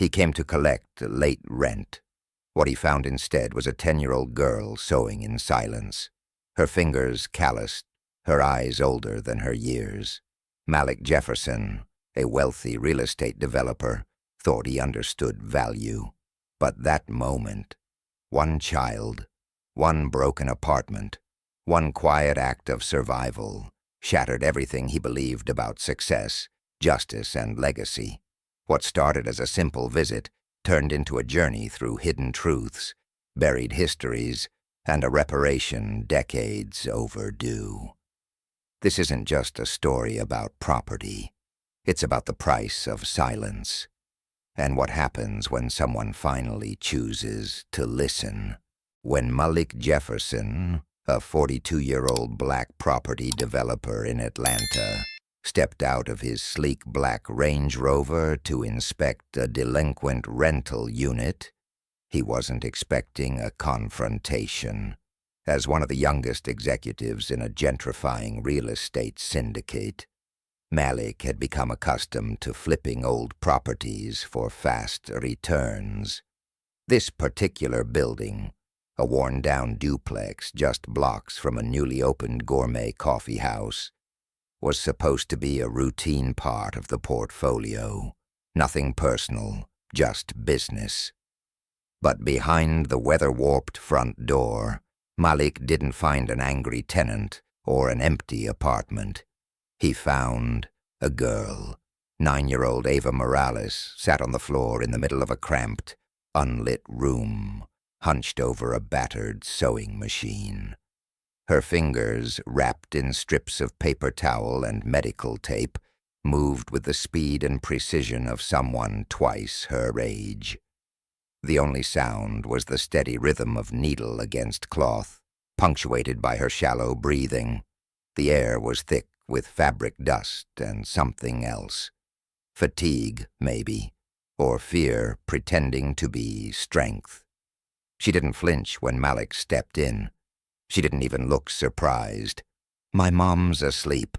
He came to collect late rent. What he found instead was a 10-year-old girl sewing in silence, her fingers calloused, her eyes older than her years. Malik Jefferson, a wealthy real estate developer, thought he understood value. But that moment, one child, one broken apartment, one quiet act of survival, shattered everything he believed about success, justice, and legacy. What started as a simple visit turned into a journey through hidden truths, buried histories, and a reparation decades overdue. This isn't just a story about property. It's about the price of silence, and what happens when someone finally chooses to listen. When Malik Jefferson, a 42-year-old black property developer in Atlanta, stepped out of his sleek black Range Rover to inspect a delinquent rental unit, he wasn't expecting a confrontation. As one of the youngest executives in a gentrifying real estate syndicate, Malik had become accustomed to flipping old properties for fast returns. This particular building, a worn-down duplex just blocks from a newly opened gourmet coffee house, was supposed to be a routine part of the portfolio. Nothing personal, just business. But behind the weather-warped front door, Malik didn't find an angry tenant or an empty apartment. He found a girl. 9-year-old Ava Morales sat on the floor in the middle of a cramped, unlit room, hunched over a battered sewing machine. Her fingers, wrapped in strips of paper towel and medical tape, moved with the speed and precision of someone twice her age. The only sound was the steady rhythm of needle against cloth, punctuated by her shallow breathing. The air was thick with fabric dust and something else. Fatigue, maybe, or fear pretending to be strength. She didn't flinch when Malik stepped in. She didn't even look surprised. "My mom's asleep,"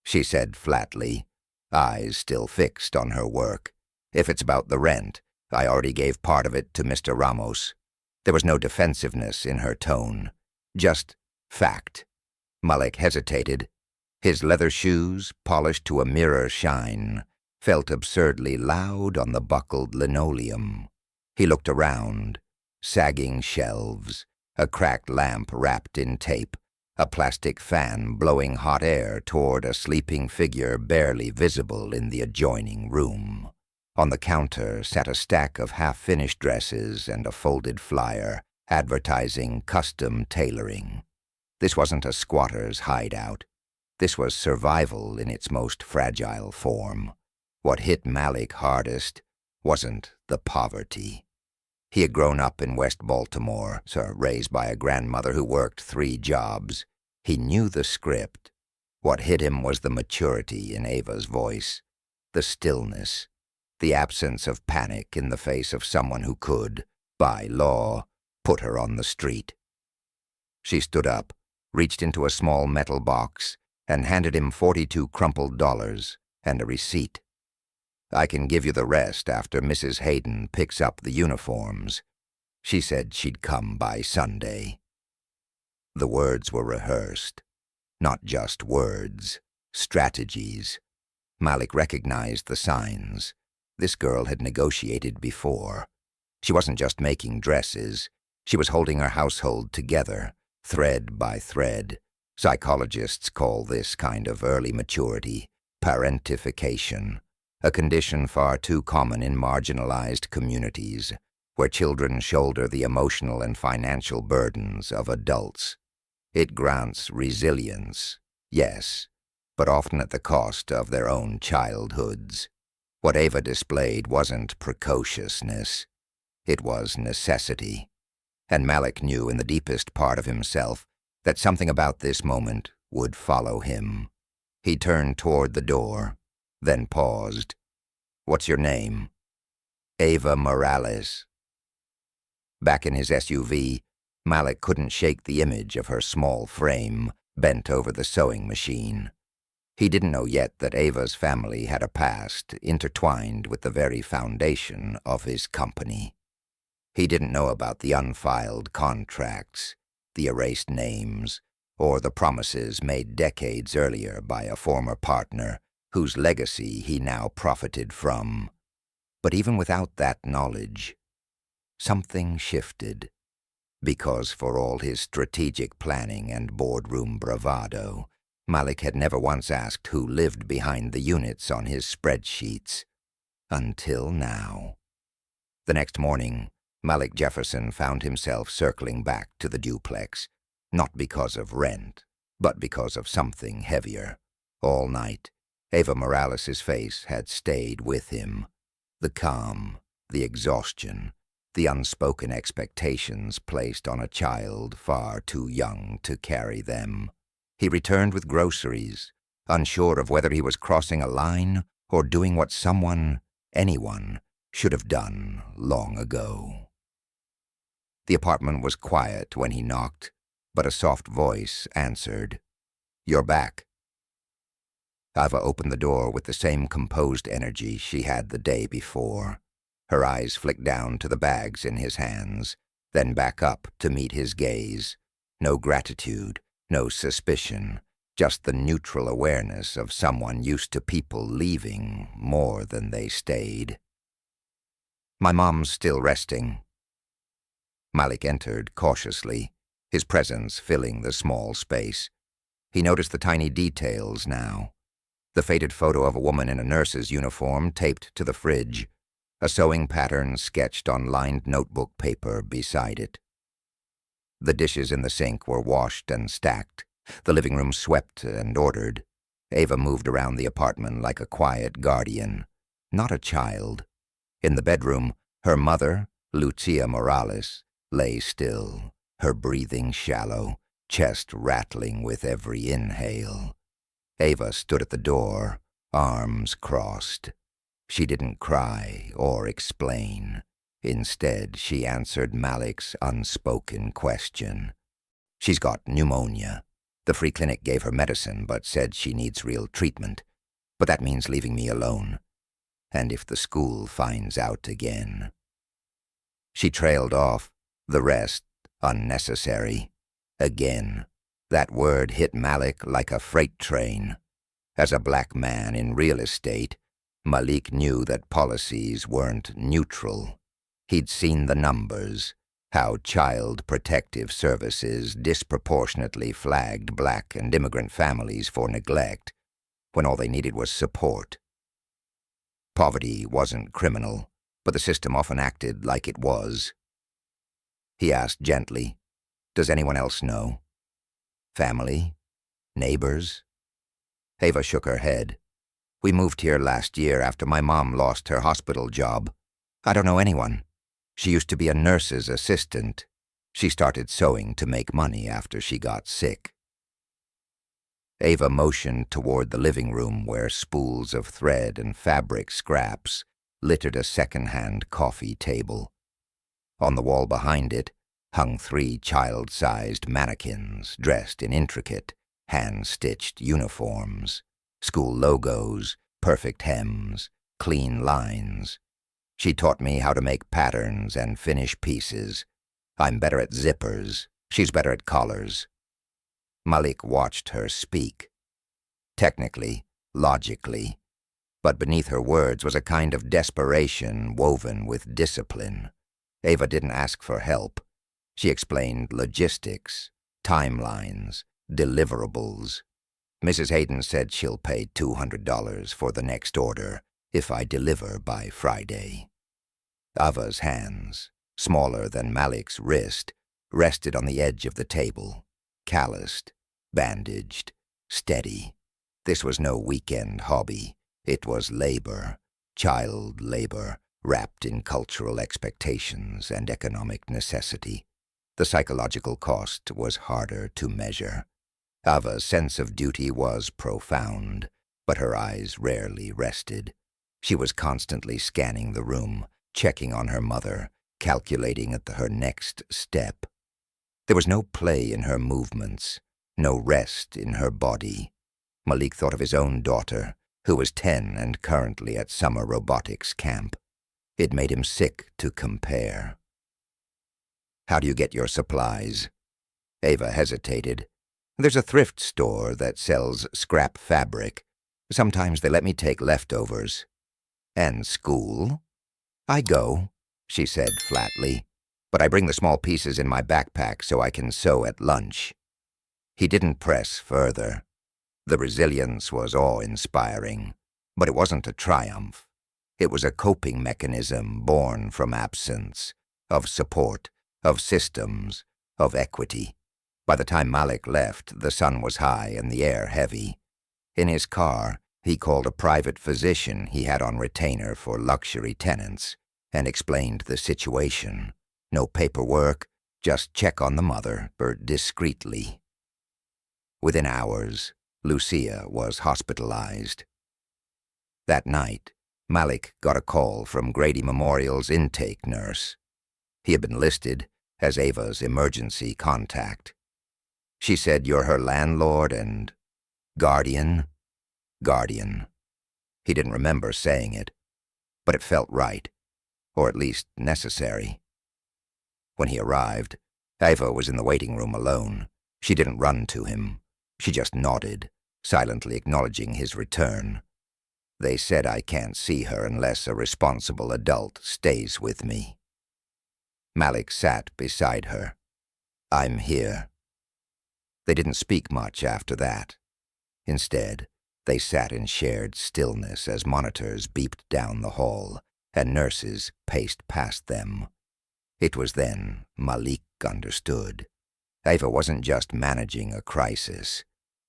she said flatly, eyes still fixed on her work. "If it's about the rent, I already gave part of it to Mr. Ramos." There was no defensiveness in her tone, just fact. Malik hesitated. His leather shoes, polished to a mirror shine, felt absurdly loud on the buckled linoleum. He looked around. Sagging shelves, a cracked lamp wrapped in tape, a plastic fan blowing hot air toward a sleeping figure barely visible in the adjoining room. On the counter sat a stack of half-finished dresses and a folded flyer advertising custom tailoring. This wasn't a squatter's hideout. This was survival in its most fragile form. What hit Malik hardest wasn't the poverty. He had grown up in West Baltimore, raised by a grandmother who worked 3 jobs. He knew the script. What hit him was the maturity in Ava's voice, the stillness, the absence of panic in the face of someone who could, by law, put her on the street. She stood up, reached into a small metal box, and handed him 42 crumpled dollars and a receipt. "I can give you the rest after Mrs. Hayden picks up the uniforms. She said she'd come by Sunday." The words were rehearsed. Not just words, strategies. Malik recognized the signs. This girl had negotiated before. She wasn't just making dresses. She was holding her household together, thread by thread. Psychologists call this kind of early maturity parentification, a condition far too common in marginalized communities, where children shoulder the emotional and financial burdens of adults. It grants resilience, yes, but often at the cost of their own childhoods. What Ava displayed wasn't precociousness. It was necessity. And Malik knew in the deepest part of himself that something about this moment would follow him. He turned toward the door, then paused. "What's your name?" "Ava Morales." Back in his SUV, Malik couldn't shake the image of her small frame bent over the sewing machine. He didn't know yet that Ava's family had a past intertwined with the very foundation of his company. He didn't know about the unfiled contracts, the erased names, or the promises made decades earlier by a former partner whose legacy he now profited from. But even without that knowledge, something shifted, because for all his strategic planning and boardroom bravado, Malik had never once asked who lived behind the units on his spreadsheets. Until now. The next morning, Malik Jefferson found himself circling back to the duplex, not because of rent, but because of something heavier. All night, Ava Morales' face had stayed with him. The calm, the exhaustion, the unspoken expectations placed on a child far too young to carry them. He returned with groceries, unsure of whether he was crossing a line or doing what someone, anyone, should have done long ago. The apartment was quiet when he knocked, but a soft voice answered, "You're back." Ava opened the door with the same composed energy she had the day before. Her eyes flicked down to the bags in his hands, then back up to meet his gaze. No gratitude, no suspicion, just the neutral awareness of someone used to people leaving more than they stayed. "My mom's still resting." Malik entered cautiously, his presence filling the small space. He noticed the tiny details now. The faded photo of a woman in a nurse's uniform taped to the fridge, a sewing pattern sketched on lined notebook paper beside it. The dishes in the sink were washed and stacked, the living room swept and ordered. Ava moved around the apartment like a quiet guardian, not a child. In the bedroom, her mother, Ava Morales, lay still, her breathing shallow, chest rattling with every inhale. Ava stood at the door, arms crossed. She didn't cry or explain. Instead, she answered Malik's unspoken question. "She's got pneumonia. The free clinic gave her medicine but said she needs real treatment. But that means leaving me alone. And if the school finds out again." She trailed off, the rest unnecessary. Again, that word hit Malik like a freight train. As a black man in real estate, Malik knew that policies weren't neutral. He'd seen the numbers, how Child Protective Services disproportionately flagged black and immigrant families for neglect, when all they needed was support. Poverty wasn't criminal, but the system often acted like it was. He asked gently, "Does anyone else know? Family? Neighbors?" Ava shook her head. "We moved here last year after my mom lost her hospital job. I don't know anyone. She used to be a nurse's assistant. She started sewing to make money after she got sick." Ava motioned toward the living room where spools of thread and fabric scraps littered a second-hand coffee table. On the wall behind it hung 3 child-sized mannequins dressed in intricate, hand-stitched uniforms, school logos, perfect hems, clean lines. She taught me how to make patterns and finish pieces. I'm better at zippers. She's better at collars. Malik watched her speak. Technically, logically, but beneath her words was a kind of desperation woven with discipline. Ava didn't ask for help. She explained logistics, timelines, deliverables. "Mrs. Hayden said she'll pay $200 for the next order if I deliver by Friday." Ava's hands, smaller than Malik's wrist, rested on the edge of the table, calloused, bandaged, steady. This was no weekend hobby. It was labor, child labor, wrapped in cultural expectations and economic necessity. The psychological cost was harder to measure. Ava's sense of duty was profound, but her eyes rarely rested. She was constantly scanning the room, checking on her mother, calculating her next step. There was no play in her movements, no rest in her body. Malik thought of his own daughter, who was 10 and currently at summer robotics camp. It made him sick to compare. "How do you get your supplies?" Ava hesitated. "There's a thrift store that sells scrap fabric. Sometimes they let me take leftovers." "And school?" "I go," she said flatly, "but I bring the small pieces in my backpack so I can sew at lunch." He didn't press further. The resilience was awe-inspiring, but it wasn't a triumph. It was a coping mechanism born from absence, of support, of systems, of equity. By the time Malik left, the sun was high and the air heavy. In his car, he called a private physician he had on retainer for luxury tenants and explained the situation. No paperwork, just check on the mother, discreetly. Within hours, Lucia was hospitalized. That night, Malik got a call from Grady Memorial's intake nurse. He had been listed as Ava's emergency contact. She said, "You're her landlord and guardian?" Guardian. He didn't remember saying it, but it felt right, or at least necessary. When he arrived, Ava was in the waiting room alone. She didn't run to him. She just nodded, silently acknowledging his return. "They said I can't see her unless a responsible adult stays with me." Malik sat beside her. "I'm here." They didn't speak much after that. Instead, they sat in shared stillness as monitors beeped down the hall and nurses paced past them. It was then Malik understood. Ava wasn't just managing a crisis.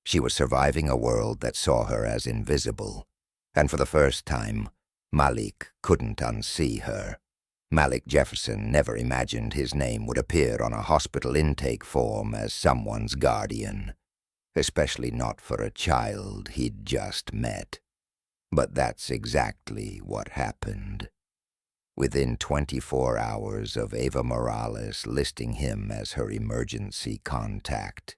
She was surviving a world that saw her as invisible. And for the first time, Malik couldn't unsee her. Malik Jefferson never imagined his name would appear on a hospital intake form as someone's guardian, especially not for a child he'd just met. But that's exactly what happened. Within 24 hours of Ava Morales listing him as her emergency contact,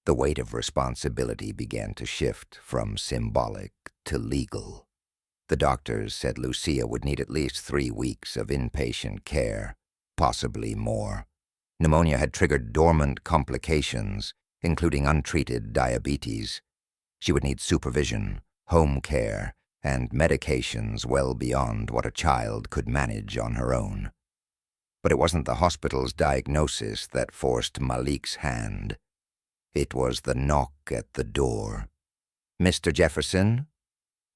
the weight of responsibility began to shift from symbolic to legal. The doctors said Lucia would need at least 3 weeks of inpatient care, possibly more. Pneumonia had triggered dormant complications, including untreated diabetes. She would need supervision, home care, and medications well beyond what a child could manage on her own. But it wasn't the hospital's diagnosis that forced Malik's hand. It was the knock at the door. "Mr. Jefferson?"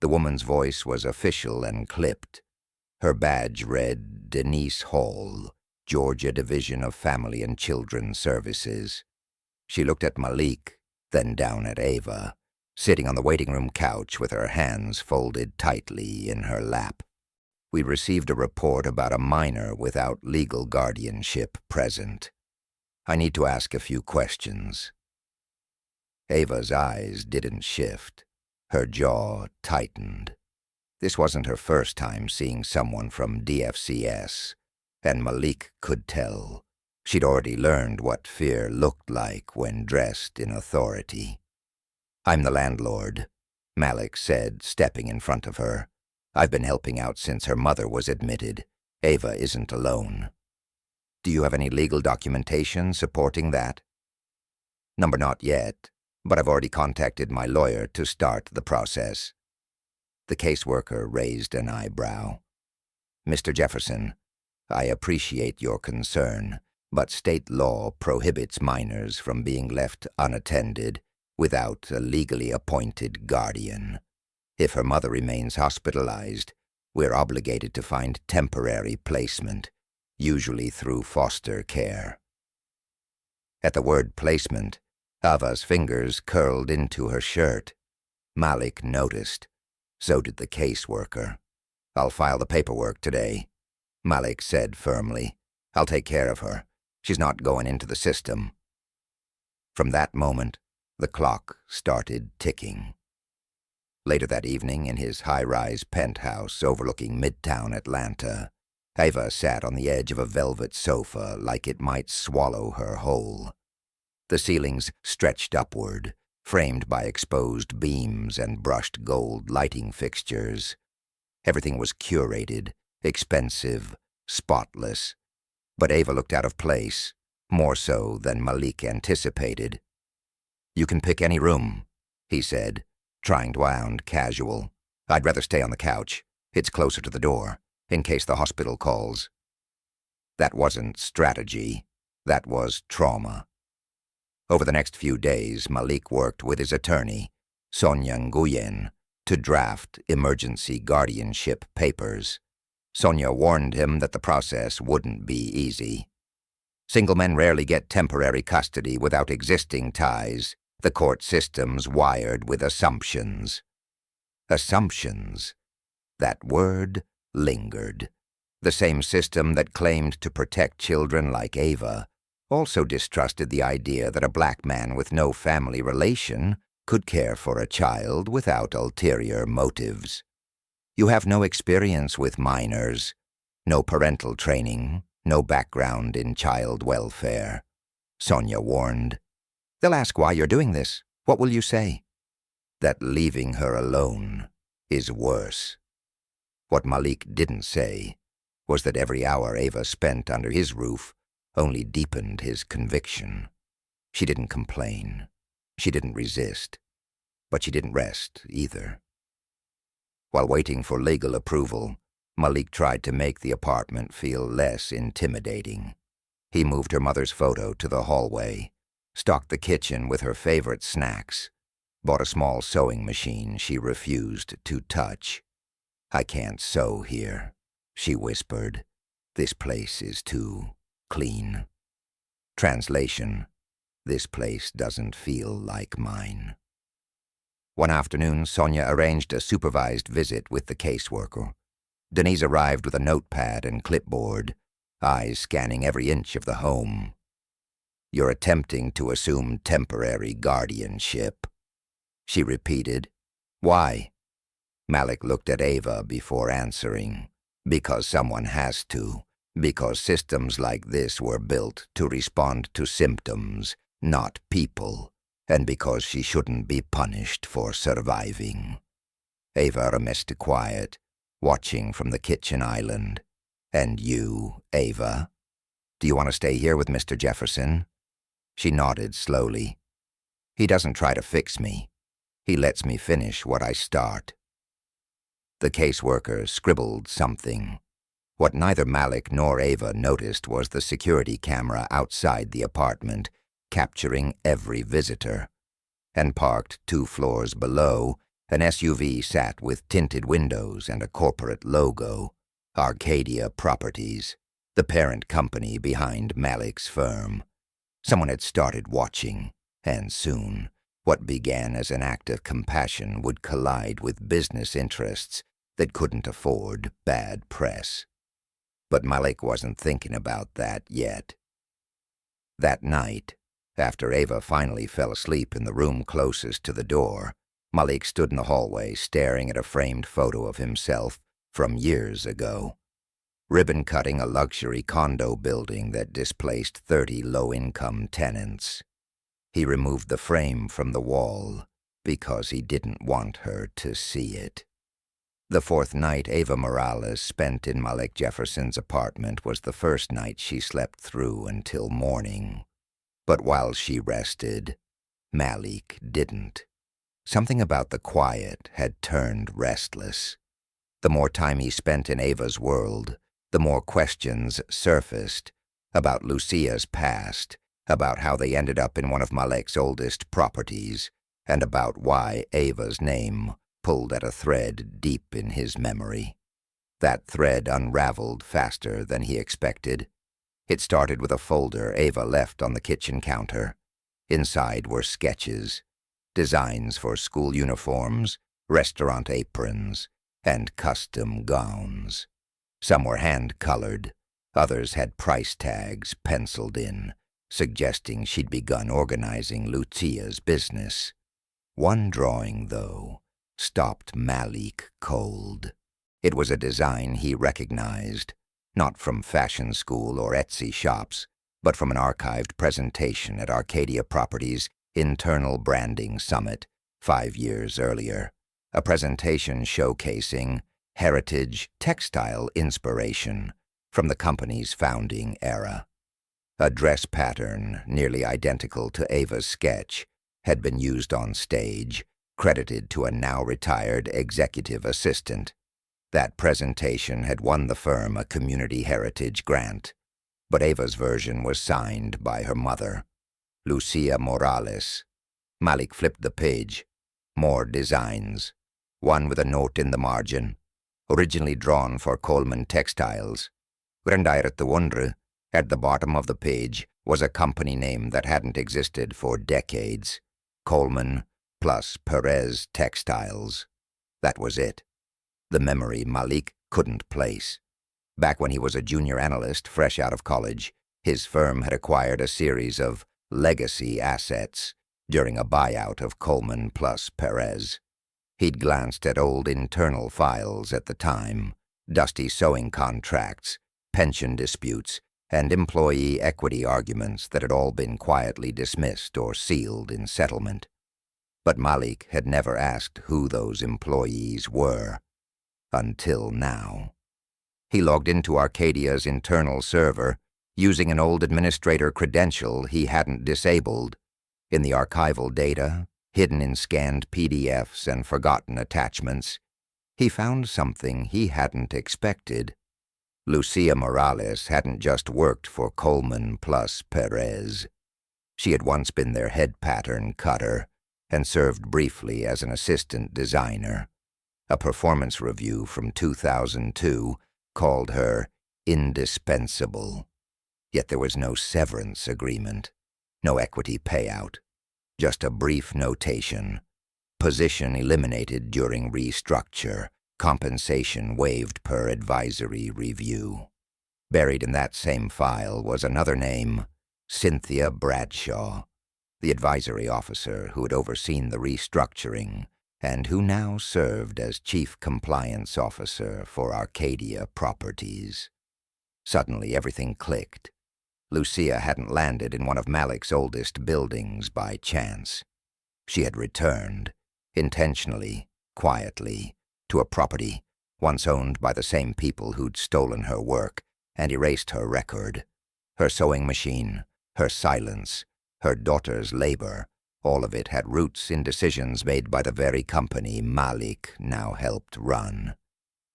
The woman's voice was official and clipped. Her badge read Denise Hall, Georgia Division of Family and Children Services. She looked at Malik, then down at Ava, sitting on the waiting room couch with her hands folded tightly in her lap. "We received a report about a minor without legal guardianship present. I need to ask a few questions." Ava's eyes didn't shift. Her jaw tightened. This wasn't her first time seeing someone from DFCS, and Malik could tell. She'd already learned what fear looked like when dressed in authority. "I'm the landlord," Malik said, stepping in front of her. "I've been helping out since her mother was admitted. Ava isn't alone." "Do you have any legal documentation supporting that?" "Number not yet, but I've already contacted my lawyer to start the process." The caseworker raised an eyebrow. "Mr. Jefferson, I appreciate your concern, but state law prohibits minors from being left unattended without a legally appointed guardian. If her mother remains hospitalized, we're obligated to find temporary placement, usually through foster care." At the word placement, Ava's fingers curled into her shirt. Malik noticed. So did the caseworker. "I'll file the paperwork today," Malik said firmly. "I'll take care of her. She's not going into the system." From that moment, the clock started ticking. Later that evening, in his high-rise penthouse overlooking Midtown Atlanta, Ava sat on the edge of a velvet sofa like it might swallow her whole. The ceilings stretched upward, framed by exposed beams and brushed gold lighting fixtures. Everything was curated, expensive, spotless. But Ava looked out of place, more so than Malik anticipated. "You can pick any room," he said, trying to sound casual. "I'd rather stay on the couch. It's closer to the door, in case the hospital calls." That wasn't strategy. That was trauma. Over the next few days, Malik worked with his attorney, Sonia Nguyen, to draft emergency guardianship papers. Sonia warned him that the process wouldn't be easy. Single men rarely get temporary custody without existing ties. The court system's wired with assumptions. Assumptions. That word lingered. The same system that claimed to protect children like Ava also distrusted the idea that a black man with no family relation could care for a child without ulterior motives. "You have no experience with minors, no parental training, no background in child welfare," Sonia warned. "They'll ask why you're doing this. What will you say?" That leaving her alone is worse. What Malik didn't say was that every hour Ava spent under his roof only deepened his conviction. She didn't complain. She didn't resist. But she didn't rest either. While waiting for legal approval, Malik tried to make the apartment feel less intimidating. He moved her mother's photo to the hallway, stocked the kitchen with her favorite snacks, bought a small sewing machine she refused to touch. "I can't sew here," she whispered. "This place is too clean." Translation: "This place doesn't feel like mine." One afternoon, Sonia arranged a supervised visit with the caseworker. Denise arrived with a notepad and clipboard, eyes scanning every inch of the home. "You're attempting to assume temporary guardianship," she repeated. "Why?" Malik looked at Ava before answering. "Because someone has to. Because systems like this were built to respond to symptoms, not people. And because she shouldn't be punished for surviving." Ava remained quiet, watching from the kitchen island. "And you, Ava? Do you want to stay here with Mr. Jefferson?" She nodded slowly. "He doesn't try to fix me. He lets me finish what I start." The caseworker scribbled something. What neither Malik nor Ava noticed was the security camera outside the apartment, capturing every visitor. And parked 2 floors below, an SUV sat with tinted windows and a corporate logo, Arcadia Properties, the parent company behind Malik's firm. Someone had started watching, and soon, what began as an act of compassion would collide with business interests that couldn't afford bad press. But Malik wasn't thinking about that yet. That night, after Ava finally fell asleep in the room closest to the door, Malik stood in the hallway staring at a framed photo of himself from years ago, ribbon-cutting a luxury condo building that displaced 30 low-income tenants. He removed the frame from the wall because he didn't want her to see it. The 4th night Ava Morales spent in Malik Jefferson's apartment was the first night she slept through until morning. But while she rested, Malik didn't. Something about the quiet had turned restless. The more time he spent in Ava's world, the more questions surfaced about Lucia's past, about how they ended up in one of Malik's oldest properties, and about why Ava's name pulled at a thread deep in his memory. That thread unraveled faster than he expected. It started with a folder Ava left on the kitchen counter. Inside were sketches, designs for school uniforms, restaurant aprons, and custom gowns. Some were hand-colored, others had price tags penciled in, suggesting she'd begun organizing Lucia's business. One drawing, though, stopped Malik cold. It was a design he recognized, not from fashion school or Etsy shops, but from an archived presentation at Arcadia Properties Internal Branding Summit 5 years earlier, a presentation showcasing heritage textile inspiration from the company's founding era. A dress pattern nearly identical to Ava's sketch had been used on stage, credited to a now-retired executive assistant. That presentation had won the firm a community heritage grant, but Ava's version was signed by her mother, Ava Morales. Malik flipped the page. More designs. One with a note in the margin, originally drawn for Coleman Textiles. Grandiret Wondre. At the bottom of the page was a company name that hadn't existed for decades. Coleman plus Perez Textiles. That was it. The memory Malik couldn't place. Back when he was a junior analyst fresh out of college, his firm had acquired a series of legacy assets during a buyout of Coleman plus Perez. He'd glanced at old internal files at the time, dusty sewing contracts, pension disputes, and employee equity arguments that had all been quietly dismissed or sealed in settlement. But Malik had never asked who those employees were. Until now. He logged into Arcadia's internal server using an old administrator credential he hadn't disabled. In the archival data, hidden in scanned PDFs and forgotten attachments, he found something he hadn't expected. Ava Morales hadn't just worked for Coleman plus Perez. She had once been their head pattern cutter and served briefly as an assistant designer. A performance review from 2002 called her indispensable. Yet there was no severance agreement, no equity payout, just a brief notation. Position eliminated during restructure, compensation waived per advisory review. Buried in that same file was another name, Cynthia Bradshaw, the advisory officer who had overseen the restructuring and who now served as chief compliance officer for Arcadia Properties. Suddenly everything clicked. Lucia hadn't landed in one of Malik's oldest buildings by chance. She had returned, intentionally, quietly, to a property once owned by the same people who'd stolen her work and erased her record. Her sewing machine, her silence, her daughter's labor, all of it had roots in decisions made by the very company Malik now helped run.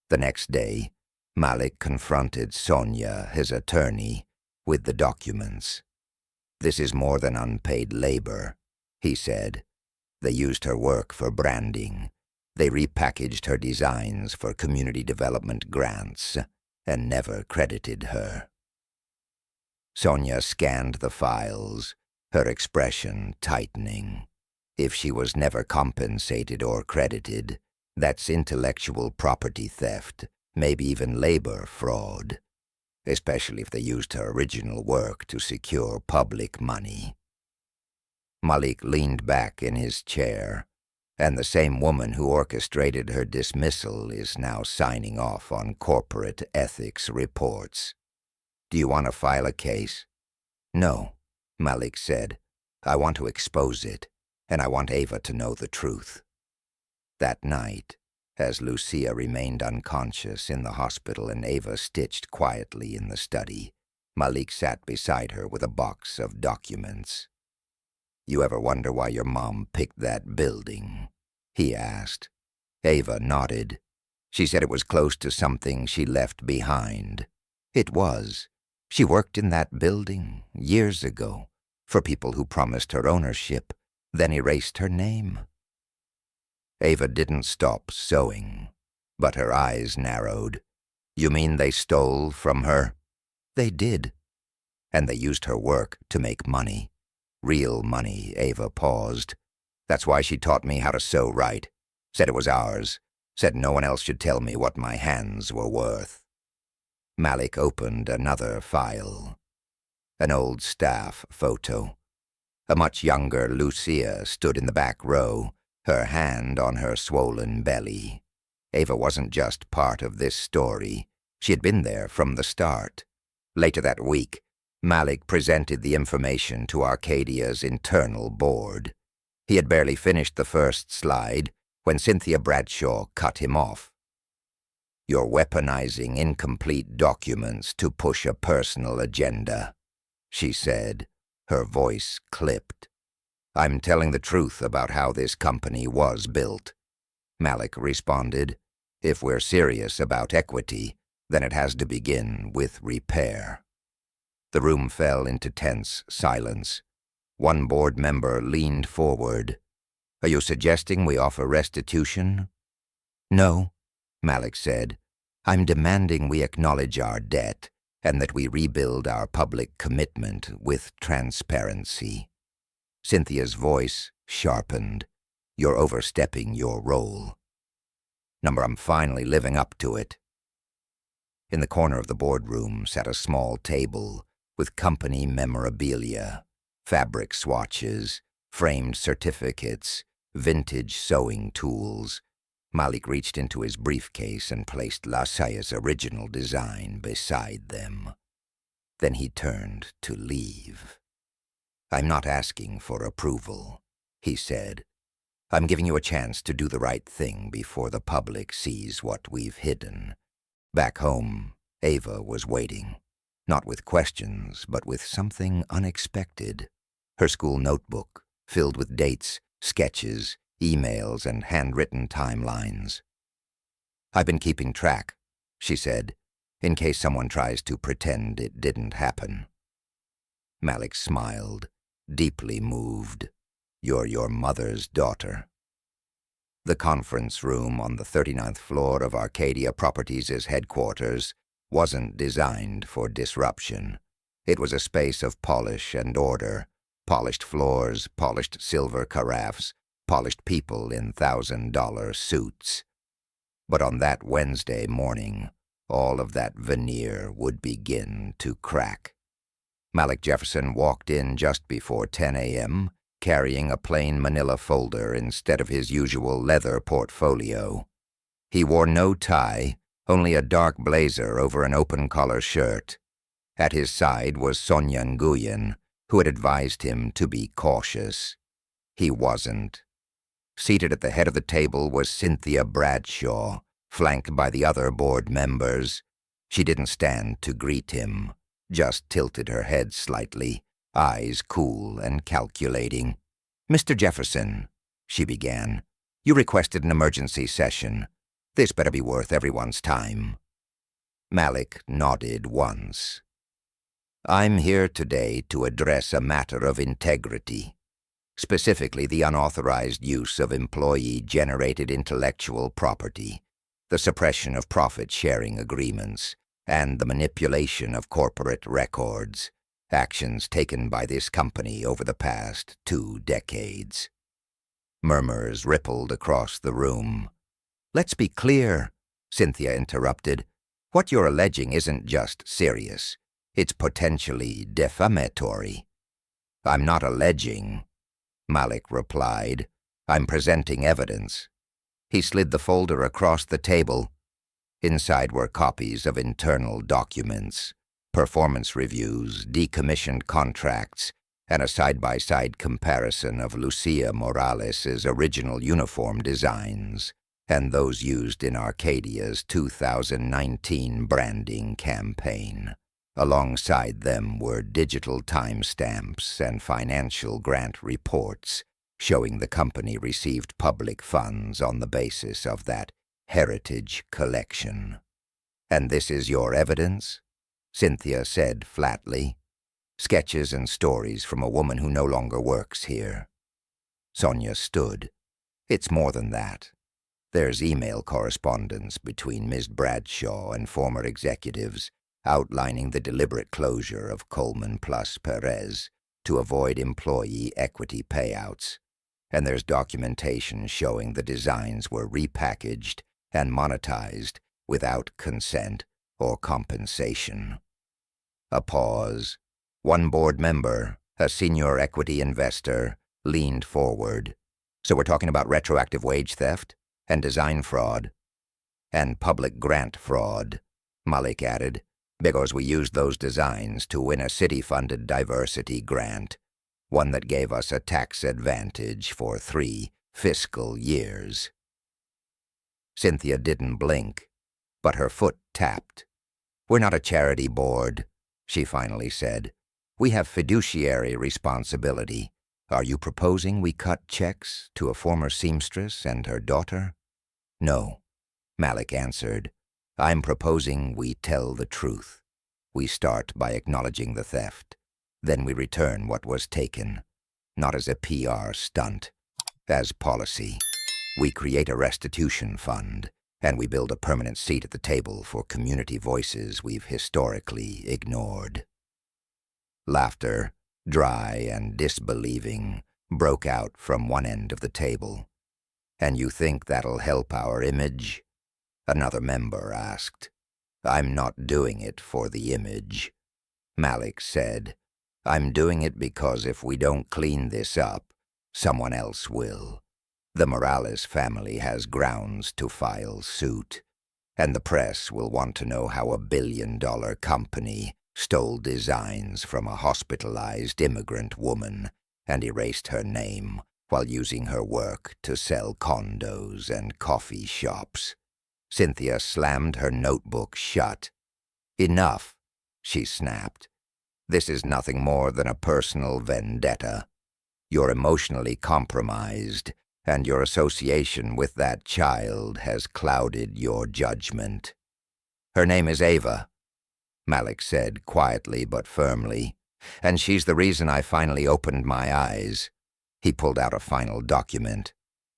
The next day, Malik confronted Sonia, his attorney, with the documents. "This is more than unpaid labor," he said. "They used her work for branding. They repackaged her designs for community development grants and never credited her." Sonia scanned the files, her expression tightening. If she was never compensated or credited, that's intellectual property theft, maybe even labor fraud, especially if they used her original work to secure public money. Malik leaned back in his chair, and the same woman who orchestrated her dismissal is now signing off on corporate ethics reports. "Do you want to file a case?" "No," Malik said. "I want to expose it, and I want Ava to know the truth." That night, as Lucia remained unconscious in the hospital and Ava stitched quietly in the study, Malik sat beside her with a box of documents. "You ever wonder why your mom picked that building?" he asked. Ava nodded. She said it was close to something she left behind. It was. She worked in that building years ago for people who promised her ownership, then erased her name. Ava didn't stop sewing, but her eyes narrowed. "You mean they stole from her?" "They did. And they used her work to make money. Real money," Ava paused. "That's why she taught me how to sew right. Said it was ours. Said no one else should tell me what my hands were worth." Malik opened another file. An old staff photo. A much younger Lucia stood in the back row, her hand on her swollen belly. Ava wasn't just part of this story. She had been there from the start. Later that week, Malik presented the information to Arcadia's internal board. He had barely finished the first slide when Cynthia Bradshaw cut him off. "You're weaponizing incomplete documents to push a personal agenda," she said, her voice clipped. "I'm telling the truth about how this company was built," Malik responded. "If we're serious about equity, then it has to begin with repair." The room fell into tense silence. One board member leaned forward. "Are you suggesting we offer restitution?" "No," Malik said. "I'm demanding we acknowledge our debt and that we rebuild our public commitment with transparency." Cynthia's voice sharpened. "You're overstepping your role." "I'm finally living up to it." In the corner of the boardroom sat a small table with company memorabilia, fabric swatches, framed certificates, vintage sewing tools. Malik reached into his briefcase and placed La Sayas' original design beside them. Then he turned to leave. "I'm not asking for approval," he said. "I'm giving you a chance to do the right thing before the public sees what we've hidden." Back home, Ava was waiting. Not with questions, but with something unexpected. Her school notebook, filled with dates, sketches, emails, and handwritten timelines. "I've been keeping track," she said, "in case someone tries to pretend it didn't happen." Malik smiled, deeply moved. "You're your mother's daughter." The conference room on the 39th floor of Arcadia Properties' headquarters wasn't designed for disruption. It was a space of polish and order, polished floors, polished silver carafes, polished people in $1,000 suits. But on that Wednesday morning, all of that veneer would begin to crack. Malik Jefferson walked in just before 10 a.m., carrying a plain manila folder instead of his usual leather portfolio. He wore no tie, only a dark blazer over an open-collar shirt. At his side was Sonia Nguyen, who had advised him to be cautious. He wasn't. Seated at the head of the table was Cynthia Bradshaw, flanked by the other board members. She didn't stand to greet him, just tilted her head slightly, eyes cool and calculating. "Mr. Jefferson," she began, "you requested an emergency session. This better be worth everyone's time." Malik nodded once. "I'm here today to address a matter of integrity, specifically the unauthorized use of employee-generated intellectual property, the suppression of profit-sharing agreements, and the manipulation of corporate records, actions taken by this company over the past 2 decades. Murmurs rippled across the room. "Let's be clear," Cynthia interrupted. "What you're alleging isn't just serious. It's potentially defamatory." "I'm not alleging," Malik replied. "I'm presenting evidence." He slid the folder across the table. Inside were copies of internal documents, performance reviews, decommissioned contracts, and a side-by-side comparison of Ava Morales' original uniform designs and those used in Arcadia's 2019 branding campaign. Alongside them were digital timestamps and financial grant reports showing the company received public funds on the basis of that heritage collection. "And this is your evidence?" Cynthia said flatly. "Sketches and stories from a woman who no longer works here." Sonia stood. "It's more than that. There's email correspondence between Ms. Bradshaw and former executives outlining the deliberate closure of Coleman plus Perez to avoid employee equity payouts. And there's documentation showing the designs were repackaged and monetized without consent or compensation." A pause. One board member, a senior equity investor, leaned forward. "So we're talking about retroactive wage theft and design fraud." "And public grant fraud," Malik added, because we used those designs to win a city-funded diversity grant, one that gave us a tax advantage for 3 fiscal years. Cynthia didn't blink, but her foot tapped. "We're not a charity board," she finally said. "We have fiduciary responsibility. Are you proposing we cut checks to a former seamstress and her daughter?" "No," Malik answered. "I'm proposing we tell the truth. We start by acknowledging the theft. Then we return what was taken, not as a PR stunt, as policy. We create a restitution fund, and we build a permanent seat at the table for community voices we've historically ignored." Laughter, dry and disbelieving, broke out from one end of the table. "And you think that'll help our image?" Another member asked. "I'm not doing it for the image," Malik said. "I'm doing it because if we don't clean this up, someone else will. The Morales family has grounds to file suit, and the press will want to know how a billion-dollar company stole designs from a hospitalized immigrant woman and erased her name while using her work to sell condos and coffee shops." Cynthia slammed her notebook shut. "Enough," she snapped. "This is nothing more than a personal vendetta. You're emotionally compromised, and your association with that child has clouded your judgment." "Her name is Ava," Malik said quietly but firmly, "and she's the reason I finally opened my eyes." He pulled out a final document,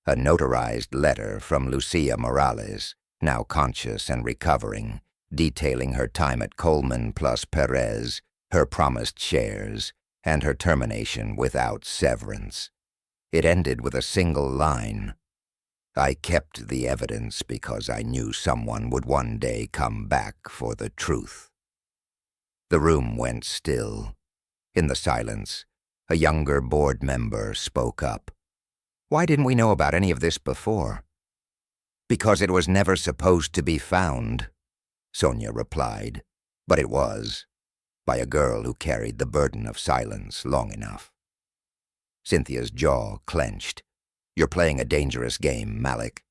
a notarized letter from Lucia Morales, now conscious and recovering, detailing her time at Coleman plus Perez, her promised shares, and her termination without severance. It ended with a single line. "I kept the evidence because I knew someone would one day come back for the truth." The room went still. In the silence, a younger board member spoke up. "Why didn't we know about any of this before?" "Because it was never supposed to be found," Sonia replied. "But it was, by a girl who carried the burden of silence long enough." Cynthia's jaw clenched. "You're playing a dangerous game, Malik."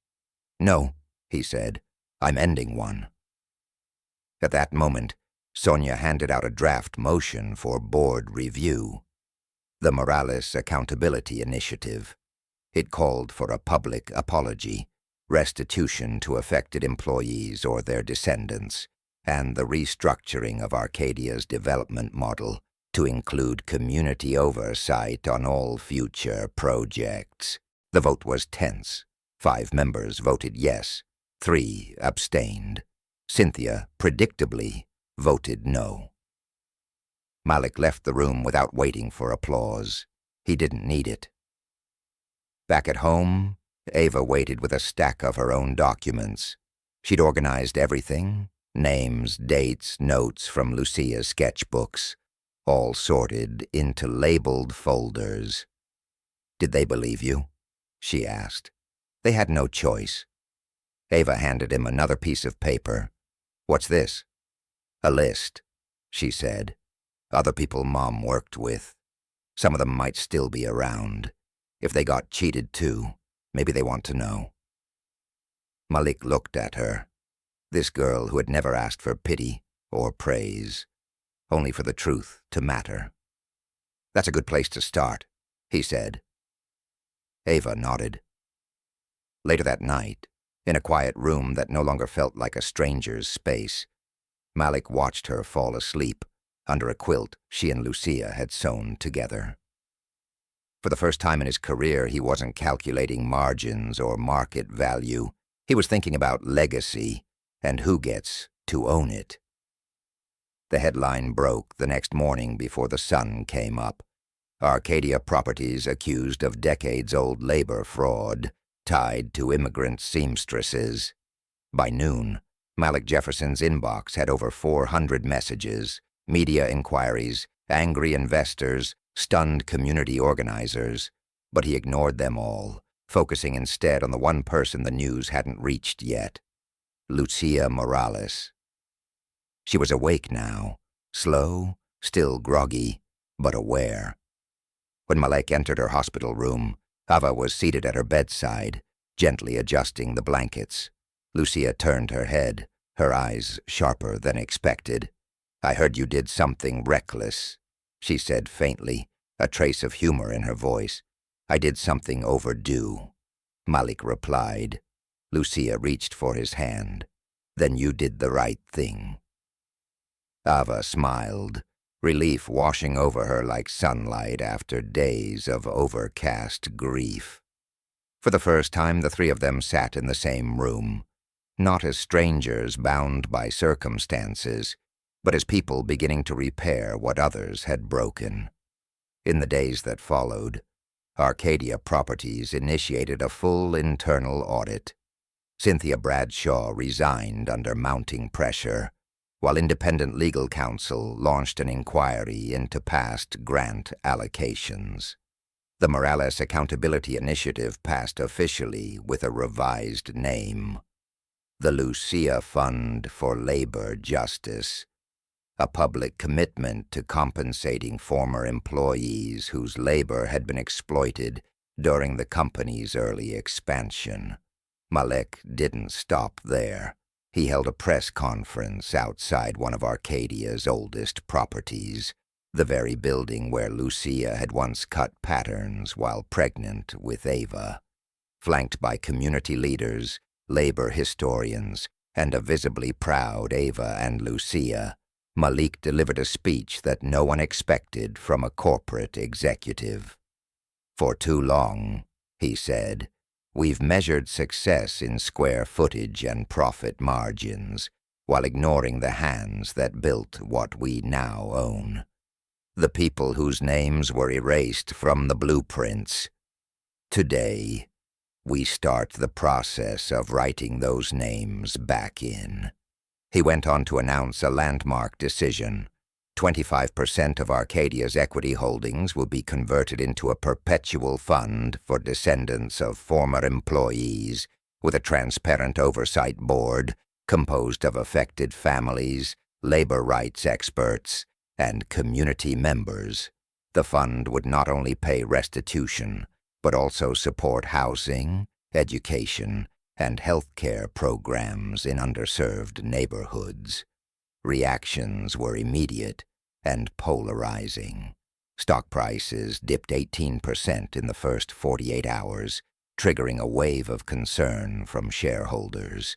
"No," he said. "I'm ending one." At that moment, Sonia handed out a draft motion for board review. The Morales Accountability Initiative. It called for a public apology, restitution to affected employees or their descendants, and the restructuring of Arcadia's development model to include community oversight on all future projects. The vote was tense. 5 members voted yes, 3 abstained. Cynthia, predictably, voted no. Malik left the room without waiting for applause. He didn't need it. Back at home, Ava waited with a stack of her own documents. She'd organized everything: names, dates, notes from Lucia's sketchbooks, all sorted into labeled folders. "Did they believe you?" she asked. They had no choice. Ava handed him another piece of paper. "What's this?" "A list," she said. "Other people Mom worked with. Some of them might still be around. If they got cheated too, maybe they want to know." Malik looked at her. This girl who had never asked for pity or praise, only for the truth to matter. "That's a good place to start," he said. Ava nodded. Later that night, in a quiet room that no longer felt like a stranger's space, Malik watched her fall asleep under a quilt she and Lucia had sewn together. For the first time in his career, he wasn't calculating margins or market value. He was thinking about legacy and who gets to own it. The headline broke the next morning before the sun came up. Arcadia Properties accused of decades-old labor fraud tied to immigrant seamstresses. By noon, Malik Jefferson's inbox had over 400 messages, media inquiries, angry investors, stunned community organizers, but he ignored them all, focusing instead on the one person the news hadn't reached yet: Lucia Morales. She was awake now, slow, still groggy, but aware. When Malik entered her hospital room, Ava was seated at her bedside, gently adjusting the blankets. Lucia turned her head, her eyes sharper than expected. "I heard you did something reckless," she said faintly, a trace of humor in her voice. "I did something overdue," Malik replied. Lucia reached for his hand. "Then you did the right thing." Ava smiled, relief washing over her like sunlight after days of overcast grief. For the first time, the three of them sat in the same room, not as strangers bound by circumstances, but as people beginning to repair what others had broken. In the days that followed, Arcadia Properties initiated a full internal audit. Cynthia Bradshaw resigned under mounting pressure, while independent legal counsel launched an inquiry into past grant allocations. The Morales Accountability Initiative passed officially with a revised name: the Lucia Fund for Labor Justice, a public commitment to compensating former employees whose labor had been exploited during the company's early expansion. Malik didn't stop there. He held a press conference outside one of Arcadia's oldest properties, the very building where Lucia had once cut patterns while pregnant with Ava. Flanked by community leaders, labor historians, and a visibly proud Ava and Lucia, Malik delivered a speech that no one expected from a corporate executive. "For too long," he said, "we've measured success in square footage and profit margins, while ignoring the hands that built what we now own. The people whose names were erased from the blueprints. Today, we start the process of writing those names back in." He went on to announce a landmark decision. 25% of Arcadia's equity holdings will be converted into a perpetual fund for descendants of former employees, with a transparent oversight board composed of affected families, labor rights experts, and community members. The fund would not only pay restitution, but also support housing, education, and health care programs in underserved neighborhoods. Reactions were immediate and polarizing. Stock prices dipped 18% in the first 48 hours, triggering a wave of concern from shareholders.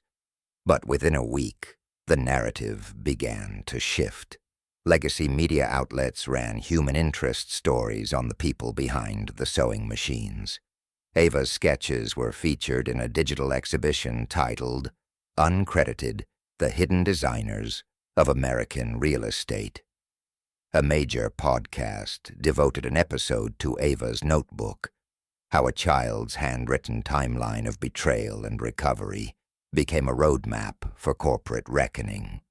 But within a week, the narrative began to shift. Legacy media outlets ran human interest stories on the people behind the sewing machines. Ava's sketches were featured in a digital exhibition titled "Uncredited: The Hidden Designers of American Real Estate." A major podcast devoted an episode to Ava's notebook, how a child's handwritten timeline of betrayal and recovery became a roadmap for corporate reckoning.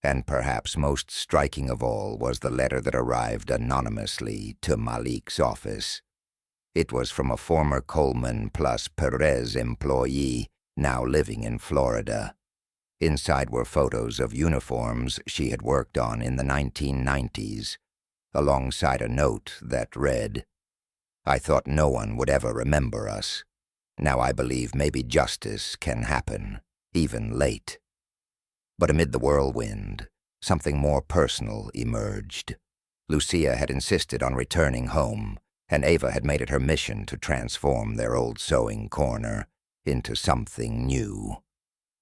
And perhaps most striking of all was the letter that arrived anonymously to Malik's office. It was from a former Coleman plus Perez employee now living in Florida. Inside were photos of uniforms she had worked on in the 1990s, alongside a note that read, "I thought no one would ever remember us. Now I believe maybe justice can happen, even late." But amid the whirlwind, something more personal emerged. Lucia had insisted on returning home, and Ava had made it her mission to transform their old sewing corner into something new.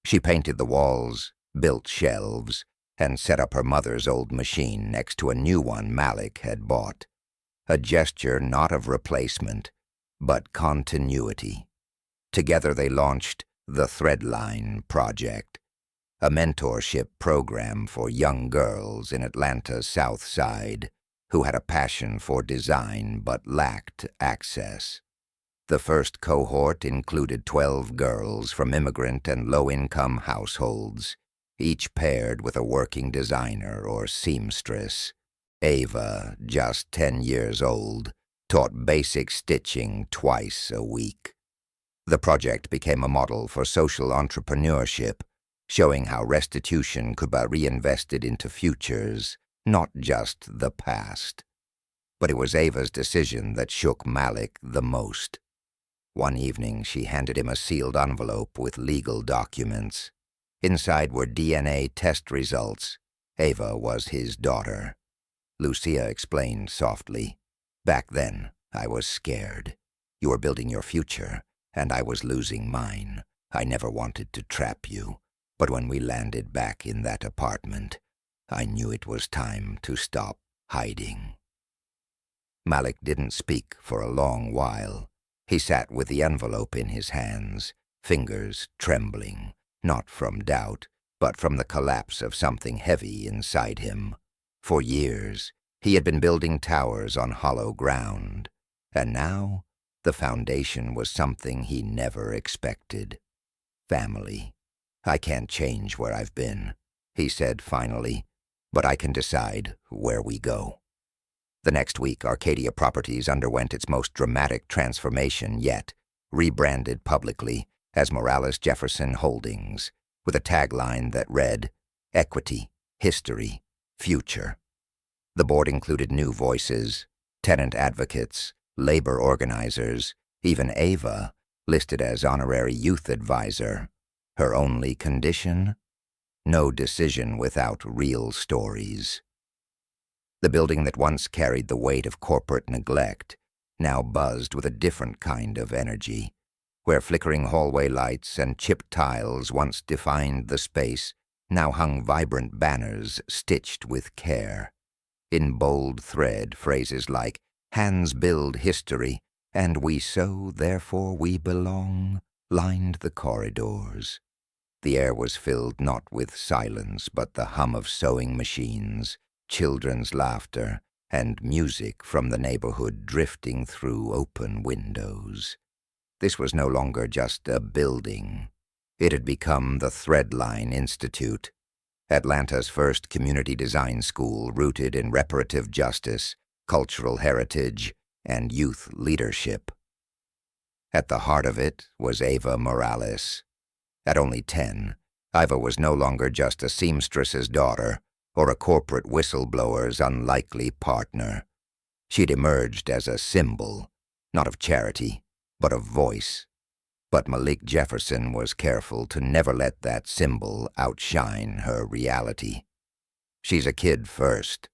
She painted the walls, built shelves, and set up her mother's old machine next to a new one Malik had bought. A gesture not of replacement, but continuity. Together they launched the Threadline Project, a mentorship program for young girls in Atlanta's South Side who had a passion for design but lacked access. The first cohort included 12 girls from immigrant and low-income households, each paired with a working designer or seamstress. Ava, just 10 years old, taught basic stitching twice a week. The project became a model for social entrepreneurship, showing how restitution could be reinvested into futures, not just the past. But it was Ava's decision that shook Malik the most. One evening, she handed him a sealed envelope with legal documents. Inside were DNA test results. Ava was his daughter. Lucia explained softly, "Back then, I was scared. You were building your future, and I was losing mine. I never wanted to trap you. But when we landed back in that apartment, I knew it was time to stop hiding." Malik didn't speak for a long while. He sat with the envelope in his hands, fingers trembling, not from doubt, but from the collapse of something heavy inside him. For years, he had been building towers on hollow ground, and now the foundation was something he never expected. Family. "I can't change where I've been," he said finally, "but I can decide where we go." The next week, Arcadia Properties underwent its most dramatic transformation yet, rebranded publicly as Malik Jefferson Holdings, with a tagline that read, "Equity, History, Future." The board included new voices, tenant advocates, labor organizers, even Ava, listed as honorary youth advisor. Her only condition? No decision without real stories. The building that once carried the weight of corporate neglect now buzzed with a different kind of energy. Where flickering hallway lights and chipped tiles once defined the space, now hung vibrant banners stitched with care. In bold thread, phrases like, "Hands build history," and "We sow, therefore we belong," lined the corridors. The air was filled not with silence, but the hum of sewing machines, children's laughter, and music from the neighborhood drifting through open windows. This was no longer just a building. It had become the Threadline Institute, Atlanta's first community design school rooted in reparative justice, cultural heritage, and youth leadership. At the heart of it was Ava Morales. At only 10, Ava was no longer just a seamstress's daughter or a corporate whistleblower's unlikely partner. She'd emerged as a symbol, not of charity, but of voice. But Malik Jefferson was careful to never let that symbol outshine her reality. "She's a kid first,"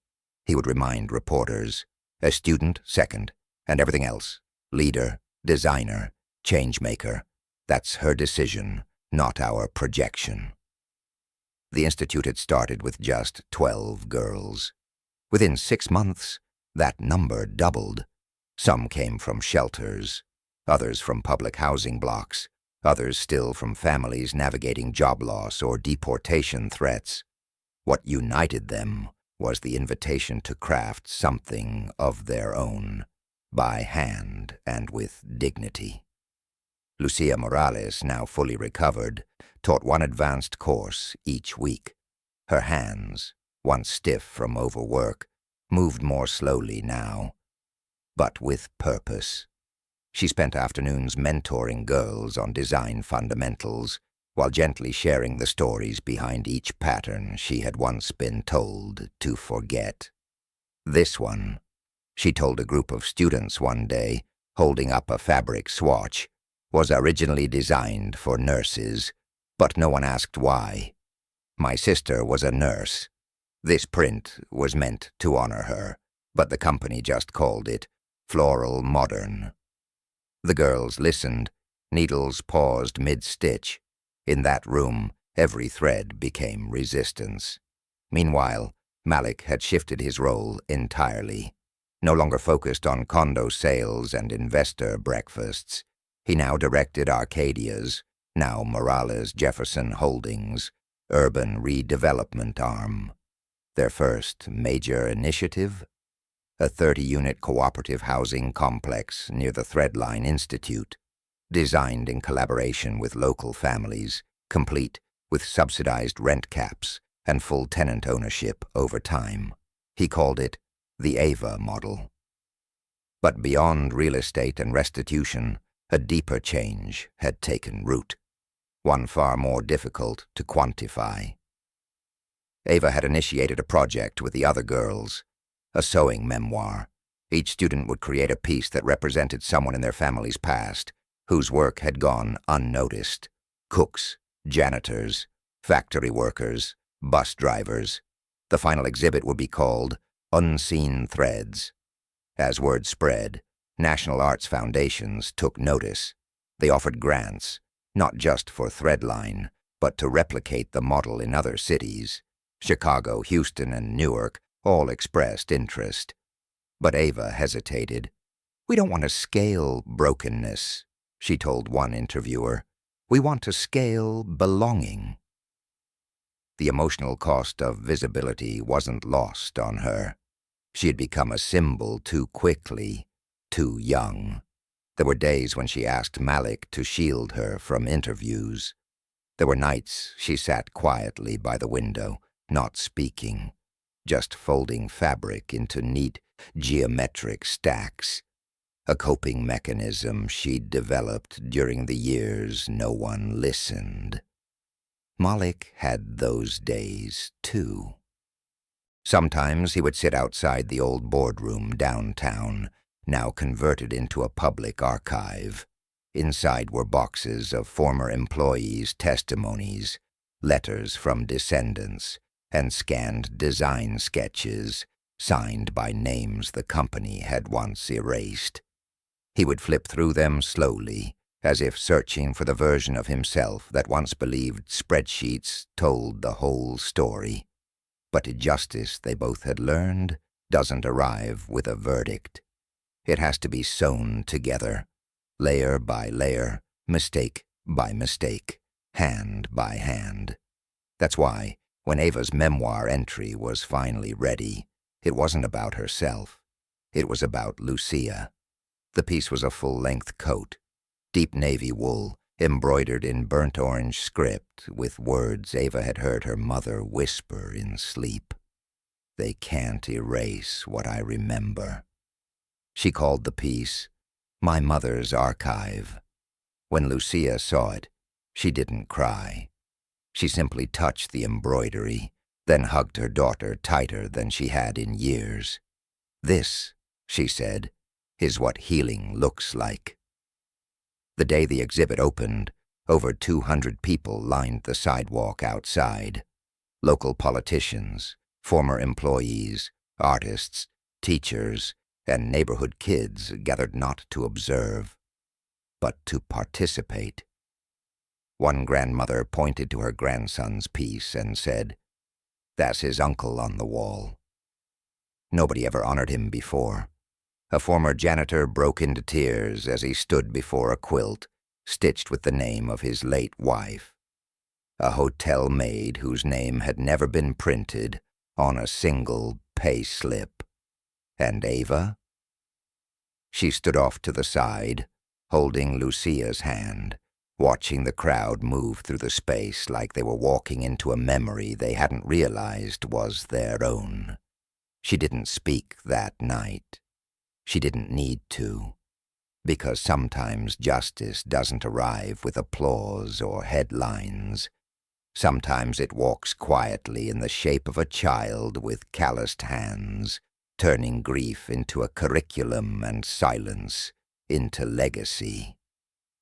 he would remind reporters. "A student second, and everything else. Leader, designer, changemaker. That's her decision, not our projection." The Institute had started with just 12 girls. Within 6 months, that number doubled. Some came from shelters, others from public housing blocks, others still from families navigating job loss or deportation threats. What united them was the invitation to craft something of their own, by hand and with dignity. Lucia Morales, now fully recovered, taught one advanced course each week. Her hands, once stiff from overwork, moved more slowly now, but with purpose. She spent afternoons mentoring girls on design fundamentals, while gently sharing the stories behind each pattern she had once been told to forget. "This one," she told a group of students one day, holding up a fabric swatch, "was originally designed for nurses, but no one asked why. My sister was a nurse. This print was meant to honor her, but the company just called it Floral Modern." The girls listened, needles paused mid-stitch. In that room, every thread became resistance. Meanwhile, Malik had shifted his role entirely. No longer focused on condo sales and investor breakfasts, he now directed Arcadia's, now Malik Jefferson Holdings, urban redevelopment arm. Their first major initiative? A 30-unit cooperative housing complex near the Threadline Institute, designed in collaboration with local families, complete with subsidized rent caps and full tenant ownership over time. He called it the Ava model. But beyond real estate and restitution, a deeper change had taken root. one far more difficult to quantify. Ava had initiated a project with the other girls, a sewing memoir. Each student would create a piece that represented someone in their family's past whose work had gone unnoticed. Cooks, janitors, factory workers, bus drivers. The final exhibit would be called Unseen Threads. As word spread, national arts foundations took notice. They offered grants, not just for Threadline, but to replicate the model in other cities. Chicago, Houston, and Newark all expressed interest. But Ava hesitated. "We don't want to scale brokenness," she told one interviewer. "We want to scale belonging." The emotional cost of visibility wasn't lost on her. She had become a symbol too quickly, too young. There were days when she asked Malik to shield her from interviews. There were nights she sat quietly by the window, not speaking, just folding fabric into neat, geometric stacks, a coping mechanism she'd developed during the years no one listened. Malik had those days, too. Sometimes he would sit outside the old boardroom downtown, now converted into a public archive. Inside were boxes of former employees' testimonies, letters from descendants, and scanned design sketches signed by names the company had once erased. He would flip through them slowly, as if searching for the version of himself that once believed spreadsheets told the whole story. But justice, they both had learned, doesn't arrive with a verdict. It has to be sewn together, layer by layer, mistake by mistake, hand by hand. That's why, when Ava's memoir entry was finally ready, it wasn't about herself. It was about Lucia. The piece was a full-length coat, deep navy wool, embroidered in burnt orange script with words Ava had heard her mother whisper in sleep. "They can't erase what I remember." She called the piece My Mother's Archive. When Lucia saw it, she didn't cry. She simply touched the embroidery, then hugged her daughter tighter than she had in years. "This," she said, "is what healing looks like." The day the exhibit opened, over 200 people lined the sidewalk outside. Local politicians, former employees, artists, teachers, and neighborhood kids gathered not to observe, but to participate. One grandmother pointed to her grandson's piece and said, "That's his uncle on the wall." Nobody ever honored him before. A former janitor broke into tears as he stood before a quilt stitched with the name of his late wife. A hotel maid whose name had never been printed on a single pay slip. And Ava? She stood off to the side, holding Lucia's hand, watching the crowd move through the space like they were walking into a memory they hadn't realized was their own. She didn't speak that night. She didn't need to, because sometimes justice doesn't arrive with applause or headlines. Sometimes it walks quietly in the shape of a child with calloused hands, turning grief into a curriculum and silence into legacy.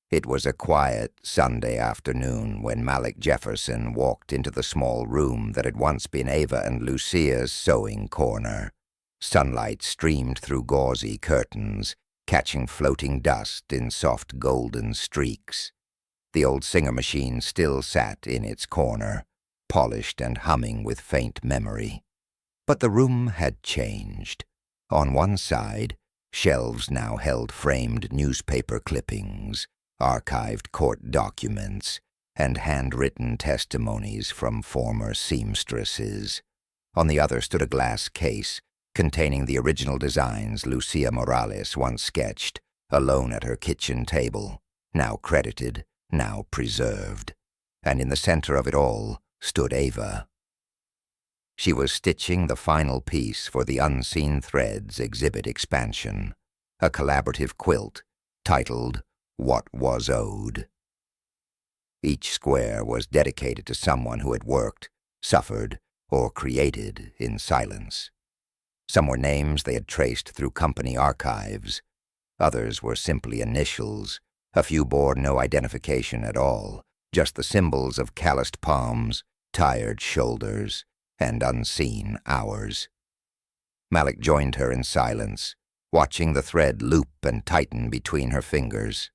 It was a quiet Sunday afternoon when Malik Jefferson walked into the small room that had once been Ava and Lucia's sewing corner. Sunlight streamed through gauzy curtains, catching floating dust in soft golden streaks. The old Singer machine still sat in its corner, polished and humming with faint memory. But the room had changed. On one side, shelves now held framed newspaper clippings, archived court documents, and handwritten testimonies from former seamstresses. On the other stood a glass case containing the original designs Ava Morales once sketched, alone at her kitchen table, now credited, now preserved. And in the center of it all stood Ava. She was stitching the final piece for the Unseen Threads exhibit expansion, a collaborative quilt titled What Was Owed. Each square was dedicated to someone who had worked, suffered, or created in silence. Some were names they had traced through company archives. Others were simply initials. A few bore no identification at all, just the symbols of calloused palms, tired shoulders, and unseen hours. Malik joined her in silence, watching the thread loop and tighten between her fingers.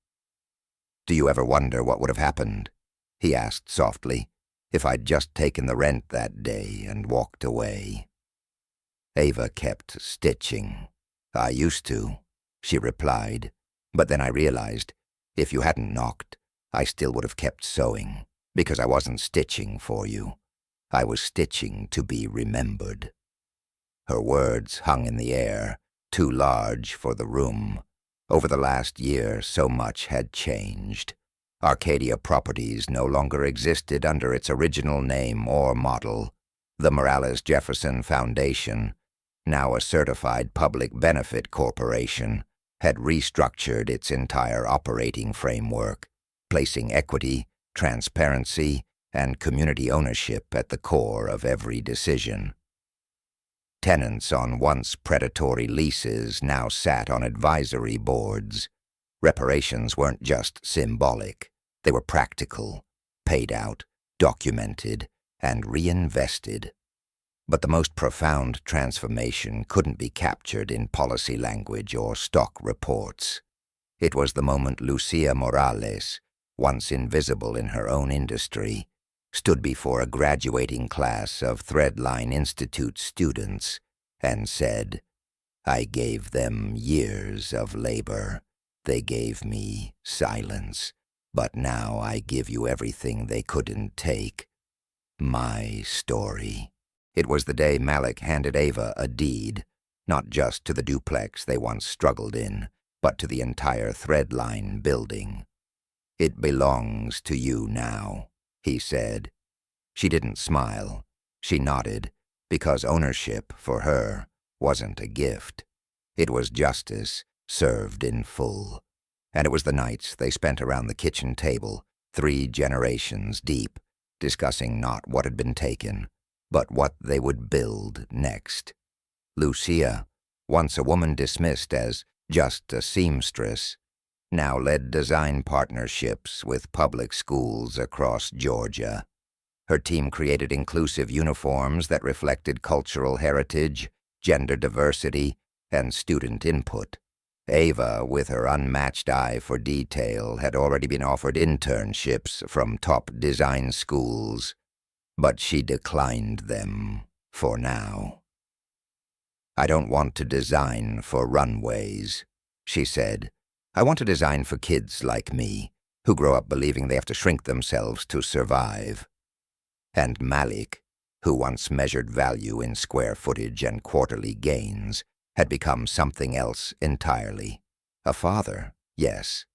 "Do you ever wonder what would have happened?" he asked softly, "if I'd just taken the rent that day and walked away?" Ava kept stitching. "I used to," she replied, "but then I realized, if you hadn't knocked, I still would have kept sewing, because I wasn't stitching for you. I was stitching to be remembered." Her words hung in the air, too large for the room. Over the last year, so much had changed. Arcadia Properties no longer existed under its original name or model. The Malik Jefferson Foundation, now a certified public benefit corporation, had restructured its entire operating framework, placing equity, transparency, and community ownership at the core of every decision. Tenants on once predatory leases now sat on advisory boards. Reparations weren't just symbolic. They were practical, paid out, documented, and reinvested. But the most profound transformation couldn't be captured in policy language or stock reports. It was the moment Ava Morales, once invisible in her own industry, stood before a graduating class of Threadline Institute students and said, "I gave them years of labor. They gave me silence. But now I give you everything they couldn't take. My story." It was the day Malik handed Ava a deed, not just to the duplex they once struggled in, but to the entire Threadline building. "It belongs to you now," he said. She didn't smile. She nodded, because ownership, for her, wasn't a gift. It was justice, served in full. And it was the nights they spent around the kitchen table, 3 generations deep, discussing not what had been taken, but what they would build next. Lucia, once a woman dismissed as just a seamstress, now led design partnerships with public schools across Georgia. Her team created inclusive uniforms that reflected cultural heritage, gender diversity, and student input. Ava, with her unmatched eye for detail, had already been offered internships from top design schools, but she declined them for now. "I don't want to design for runways," she said. "I want to design for kids like me, who grow up believing they have to shrink themselves to survive." And Malik, who once measured value in square footage and quarterly gains, had become something else entirely. A father, yes.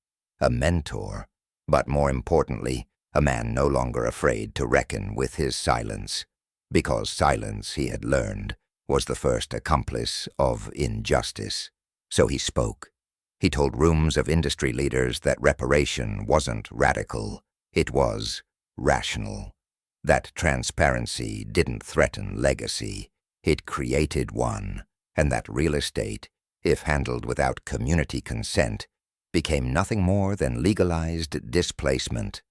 A mentor, but more importantly, a man no longer afraid to reckon with his silence, because silence, he had learned, was the first accomplice of injustice. So he spoke. He told rooms of industry leaders that reparation wasn't radical, it was rational. That transparency didn't threaten legacy, it created one, and that real estate, if handled without community consent, became nothing more than legalized displacement.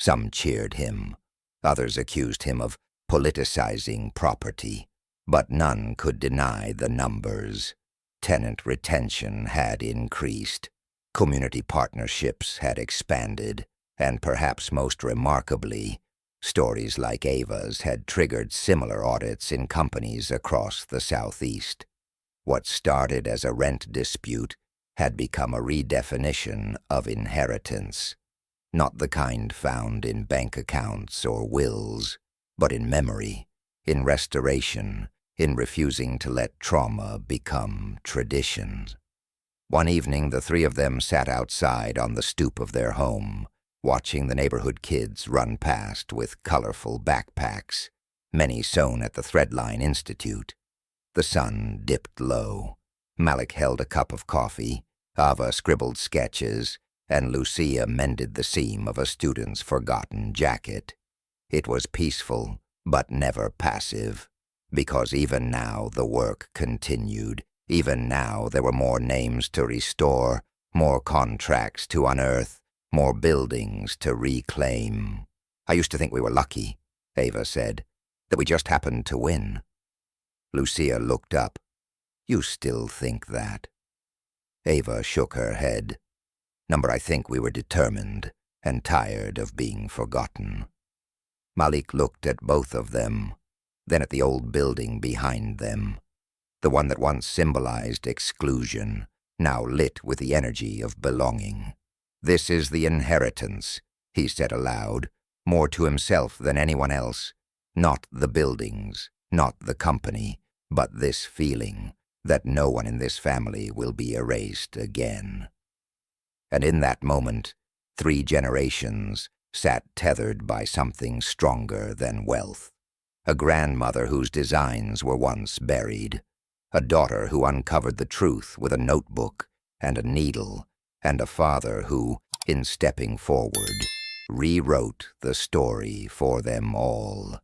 Some cheered him, others accused him of politicizing property, but none could deny the numbers. Tenant retention had increased, community partnerships had expanded, and perhaps most remarkably, stories like Ava's had triggered similar audits in companies across the Southeast. What started as a rent dispute had become a redefinition of inheritance, not the kind found in bank accounts or wills, but in memory, in restoration, in refusing to let trauma become tradition. One evening, the 3 of them sat outside on the stoop of their home, watching the neighborhood kids run past with colorful backpacks, many sewn at the Threadline Institute. The sun dipped low. Malik held a cup of coffee. Ava scribbled sketches, and Lucia mended the seam of a student's forgotten jacket. It was peaceful, but never passive, because even now the work continued. Even now there were more names to restore, more contracts to unearth, more buildings to reclaim. "I used to think we were lucky," Ava said, "that we just happened to win." Lucia looked up. "You still think that?" Ava shook her head. "Number, I think we were determined and tired of being forgotten." Malik looked at both of them, then at the old building behind them, the one that once symbolized exclusion, now lit with the energy of belonging. "This is the inheritance," he said aloud, more to himself than anyone else. "Not the buildings, not the company, but this feeling that no one in this family will be erased again." And in that moment, 3 generations sat tethered by something stronger than wealth. A grandmother whose designs were once buried, a daughter who uncovered the truth with a notebook and a needle, and a father who, in stepping forward, rewrote the story for them all.